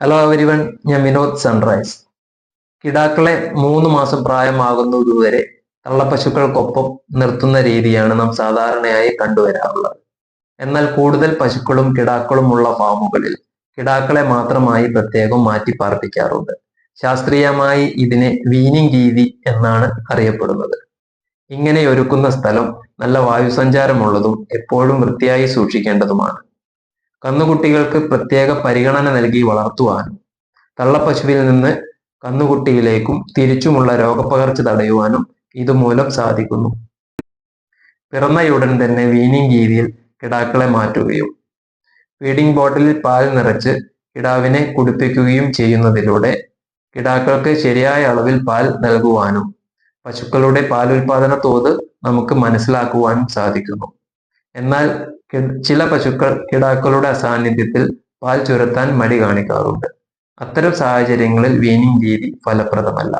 Hello everyone, ഞാൻ Vinod sunrise. കിടാക്കളെ 3 മാസം പ്രായമാകുന്നതുവരെ തള്ളപ്പശുക്കൾക്കൊപ്പം നിർത്തുന്ന രീതിയാണ് നാം സാധാരണയായി കണ്ടുവരാറുള്ളത്. എന്നാൽ കൂടുതൽ പശുക്കളും കിടാക്കളും ഉള്ള ഫാമുകളിൽ കിടാക്കളെ മാത്രമായി പ്രത്യേകം മാറ്റി പാർപ്പിക്കാറുണ്ട്. ശാസ്ത്രീയമായി ഇതിനെ വീനിങ് രീതി എന്നാണ് അറിയപ്പെടുന്നത്. ഇങ്ങനെ ഒരുക്കുന്ന സ്ഥലം നല്ല വായുസഞ്ചാരമുള്ളതും എപ്പോഴും വൃത്തിയായി സൂക്ഷിക്കേണ്ടതുമാണ്. കന്നുകുട്ടികൾക്ക് പ്രത്യേക പരിഗണന നൽകി വളർത്തുവാനും തള്ളപ്പശുവിൽ നിന്ന് കന്നുകുട്ടിയിലേക്കും തിരിച്ചുമുള്ള രോഗപകർച്ച തടയുവാനും ഇതുമൂലം സാധിക്കുന്നു. പിറന്നയുടൻ തന്നെ വീനിങ് രീതിയിൽ കിടാക്കളെ മാറ്റുകയും ഫീഡിംഗ് ബോട്ടിലിൽ പാൽ നിറച്ച് കിടാവിനെ കുടിപ്പിക്കുകയും ചെയ്യുന്നതിലൂടെ കിടാക്കൾക്ക് ശരിയായ അളവിൽ പാൽ നൽകുവാനും പശുക്കളുടെ പാലുൽപാദന തോത് നമുക്ക് മനസ്സിലാക്കുവാനും സാധിക്കുന്നു. എന്നാൽ ചില പശുക്കൾ കിടാക്കളുടെ അസാന്നിധ്യത്തിൽ പാൽ ചുരത്താൻ മടി കാണിക്കാറുണ്ട്. അത്തരം സാഹചര്യങ്ങളിൽ വീനിങ് രീതി ഫലപ്രദമല്ല.